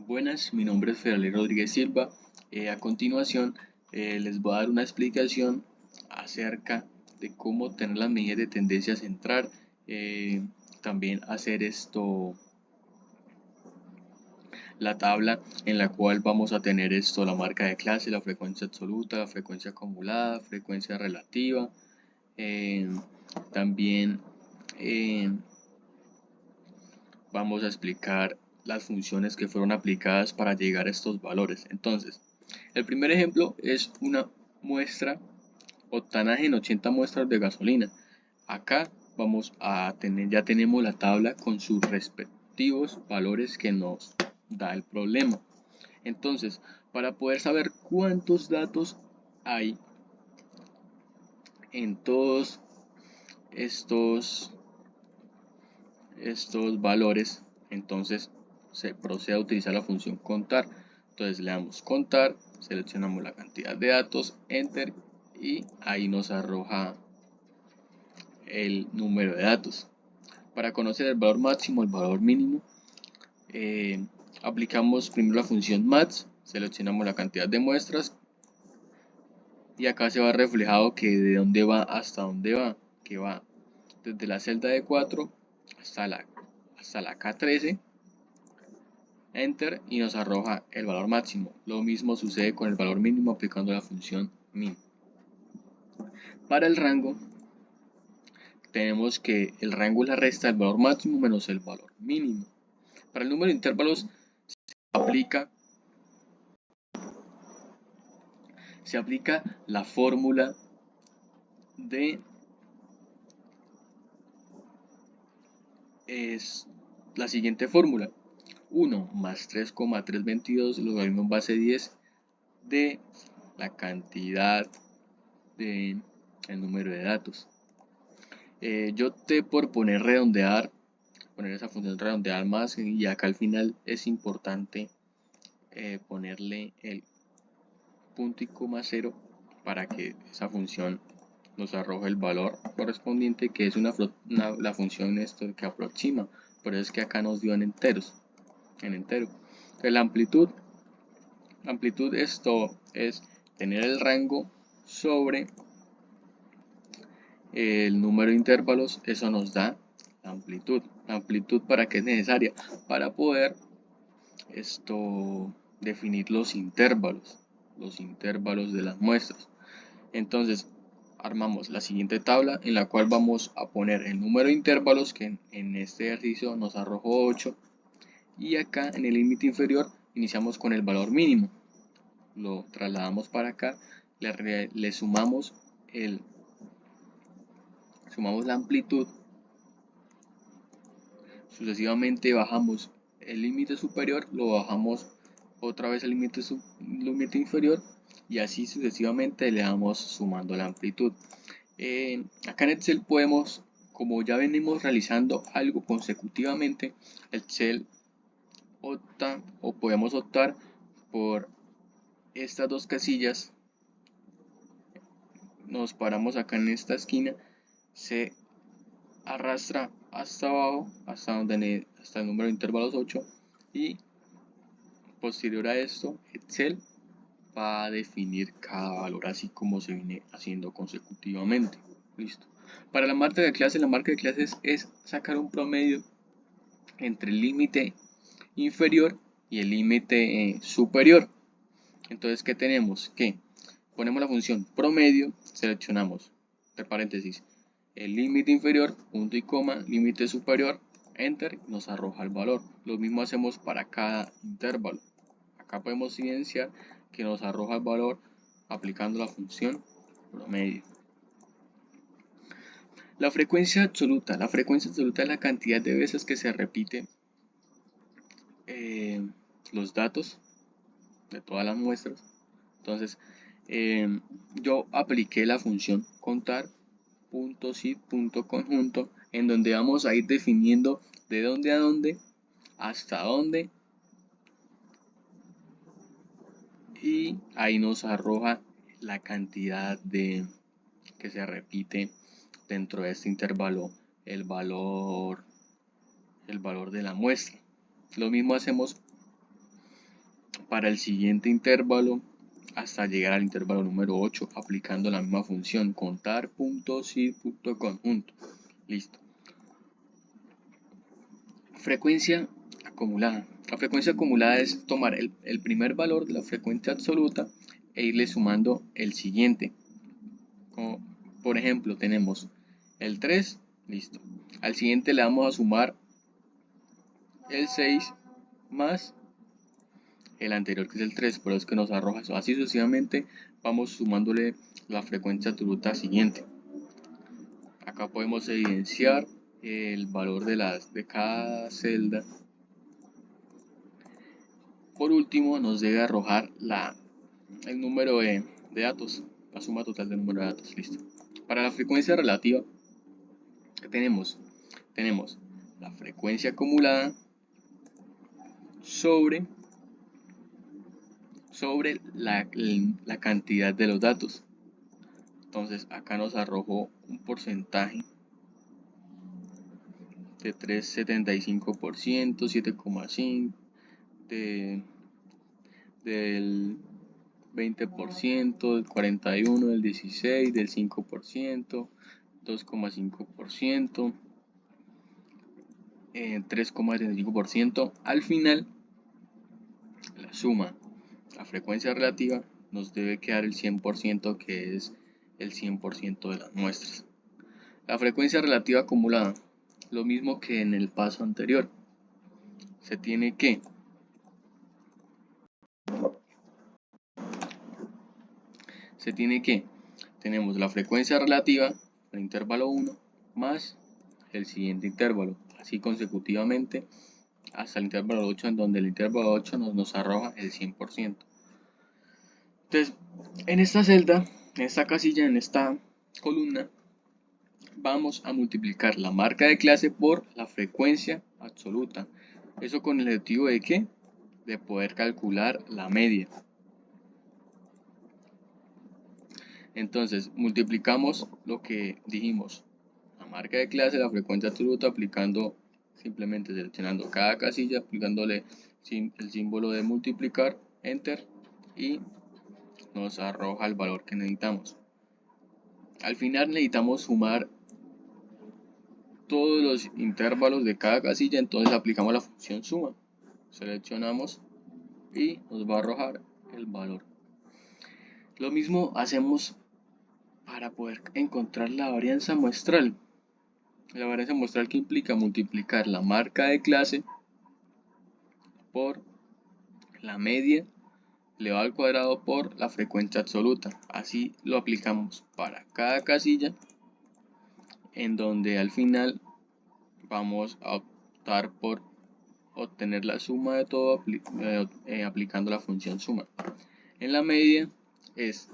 Buenas, mi nombre es Federal Rodríguez Silva. A continuación, les voy a dar una explicación acerca de cómo tener las medidas de tendencia central. También hacer la tabla en la cual vamos a tener la marca de clase, la frecuencia absoluta, la frecuencia acumulada, frecuencia relativa. También vamos a explicar las funciones que fueron aplicadas para llegar a estos valores. Entonces, el primer ejemplo es una muestra octanaje en 80 muestras de gasolina. Acá vamos a tener, ya tenemos la tabla con sus respectivos valores que nos da el problema. Entonces, para poder saber cuántos datos hay en todos estos valores, entonces se procede a utilizar la función contar. Entonces le damos contar, seleccionamos la cantidad de datos, enter, y ahí nos arroja el número de datos. Para conocer el valor máximo, el valor mínimo, aplicamos primero la función max, seleccionamos la cantidad de muestras y acá se va reflejado que de dónde va hasta dónde va, que va desde la celda de 4 hasta la K13, enter, y nos arroja el valor máximo. Lo mismo sucede con el valor mínimo aplicando la función min. Para el rango tenemos que el rango es la resta del valor máximo menos el valor mínimo. Para el número de intervalos se aplica la fórmula de la siguiente fórmula: 1 más 3,322 logaritmo base 10 de la cantidad de el número de datos. Yo opté por poner esa función redondear más, y acá al final es importante ponerle el punto y coma 0 para que esa función nos arroje el valor correspondiente, que es la función que aproxima. Por eso es que acá nos dio en entero. Entonces la amplitud esto es tener el rango sobre el número de intervalos. Eso nos da la amplitud. La amplitud, ¿para qué es necesaria? Para poder definir los intervalos de las muestras. Entonces armamos la siguiente tabla en la cual vamos a poner el número de intervalos, que en este ejercicio nos arrojó 8, y acá en el límite inferior iniciamos con el valor mínimo, lo trasladamos para acá, le sumamos la amplitud, sucesivamente bajamos el límite superior, lo bajamos otra vez al límite inferior, y así sucesivamente le vamos sumando la amplitud. Acá en Excel podemos, como ya venimos realizando algo consecutivamente, Excel podemos optar por estas dos casillas. Nos paramos acá en esta esquina, se arrastra hasta abajo, hasta el número de intervalos 8, y posterior a esto Excel va a definir cada valor así como se viene haciendo consecutivamente. Listo. Para la marca de clases es sacar un promedio entre el límite inferior y el límite superior. Entonces, ¿qué tenemos? Que ponemos la función promedio, seleccionamos entre paréntesis el límite inferior, punto y coma, límite superior, enter, nos arroja el valor. Lo mismo hacemos para cada intervalo. Acá podemos evidenciar que nos arroja el valor aplicando la función promedio. La frecuencia absoluta. La frecuencia absoluta es la cantidad de veces que se repiten los datos de todas las muestras. Entonces, yo apliqué la función contar.sit.conjunto, en donde vamos a ir definiendo de dónde a dónde, hasta dónde, y ahí nos arroja la cantidad que se repite dentro de este intervalo, el valor de la muestra. Lo mismo hacemos para el siguiente intervalo hasta llegar al intervalo número 8 aplicando la misma función contar.sir.conjunto. Listo. Frecuencia acumulada. La frecuencia acumulada es tomar el primer valor de la frecuencia absoluta e irle sumando el siguiente. Como, por ejemplo, tenemos el 3, listo. Al siguiente le vamos a sumar el 6 más el anterior, que es el 3, por eso es que nos arroja eso. Así sucesivamente vamos sumándole la frecuencia absoluta siguiente. Acá podemos evidenciar el valor de cada celda. Por último, nos debe arrojar el número de datos, la suma total del número de datos. Listo. Para la frecuencia relativa, ¿qué tenemos? Tenemos la frecuencia acumulada sobre la cantidad de los datos. Entonces acá nos arrojó un porcentaje de 3,75%, 7,5%, del 20%, del 41%, del 16%, del 5%, 2,5%, 3,75%. Al final, la suma, la frecuencia relativa, nos debe quedar el 100%, que es el 100% de las muestras. La frecuencia relativa acumulada, lo mismo que en el paso anterior, se tiene que tenemos la frecuencia relativa al intervalo 1 más el siguiente intervalo, así consecutivamente hasta el intervalo 8, en donde el intervalo 8 nos arroja el 100%. Entonces, en esta celda, en esta casilla, en esta columna, vamos a multiplicar la marca de clase por la frecuencia absoluta. ¿Eso con el objetivo de qué? De poder calcular la media. Entonces, multiplicamos lo que dijimos, la marca de clase, la frecuencia absoluta, aplicando, simplemente seleccionando cada casilla, aplicándole el símbolo de multiplicar, enter, y nos arroja el valor que necesitamos. Al final necesitamos sumar todos los intervalos de cada casilla, entonces aplicamos la función suma, seleccionamos y nos va a arrojar el valor. Lo mismo hacemos para poder encontrar la varianza muestral. La varianza muestral, que implica multiplicar la marca de clase por la media elevado al cuadrado por la frecuencia absoluta. Así lo aplicamos para cada casilla, en donde al final vamos a optar por obtener la suma de todo aplicando la función suma. En la media es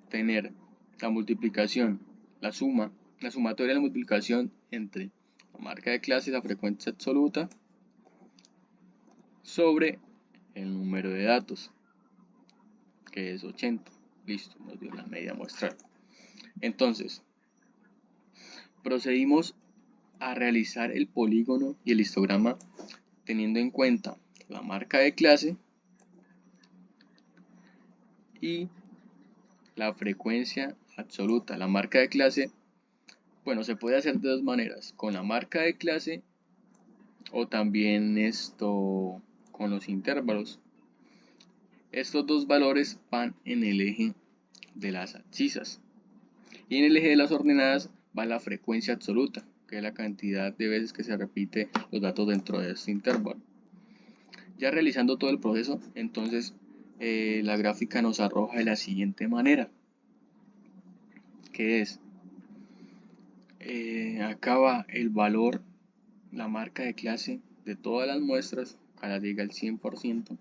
tener la multiplicación, la sumatoria de la multiplicación entre la marca de clase y la frecuencia absoluta sobre el número de datos, que es 80. Listo, nos dio la media muestral. Entonces, procedimos a realizar el polígono y el histograma teniendo en cuenta la marca de clase y la frecuencia absoluta. La marca de clase, bueno, se puede hacer de dos maneras, con la marca de clase o también con los intervalos. Estos dos valores van en el eje de las abscisas y en el eje de las ordenadas va la frecuencia absoluta, que es la cantidad de veces que se repite los datos dentro de este intervalo. Ya realizando todo el proceso, entonces la gráfica nos arroja de la siguiente manera, que es acá va el valor, la marca de clase de todas las muestras, cada llega al 100%,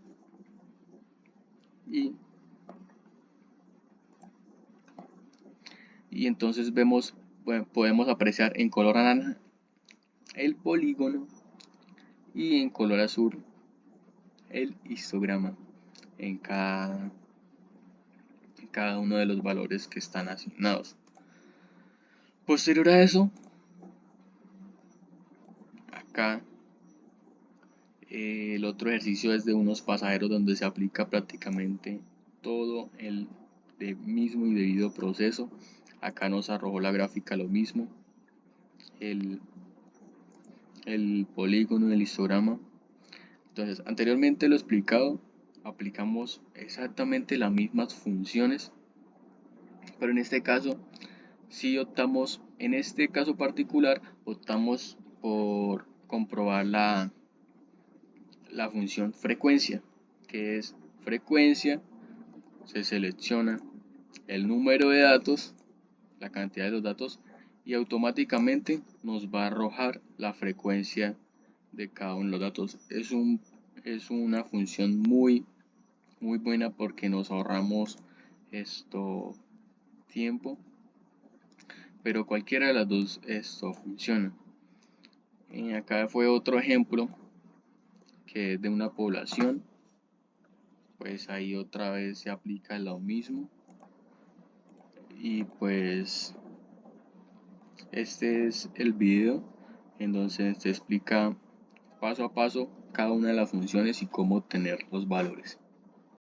y entonces vemos, bueno, podemos apreciar en color naranja el polígono y en color azul el histograma en cada uno de los valores que están asignados. Posterior a eso, acá El otro ejercicio es de unos pasajeros donde se aplica prácticamente todo el mismo y debido proceso. Acá nos arrojó la gráfica lo mismo, el polígono del histograma. Entonces, anteriormente lo explicado, aplicamos exactamente las mismas funciones, pero en este caso, si optamos, en este caso particular, optamos por comprobar la función frecuencia, que es frecuencia, se selecciona el número de datos, la cantidad de los datos, y automáticamente nos va a arrojar la frecuencia de cada uno de los datos. Es una función muy buena porque nos ahorramos tiempo, pero cualquiera de las dos funciona. Acá fue otro ejemplo que es de una población, pues ahí otra vez se aplica lo mismo, y pues este es el video en donde se explica paso a paso cada una de las funciones y cómo obtener los valores.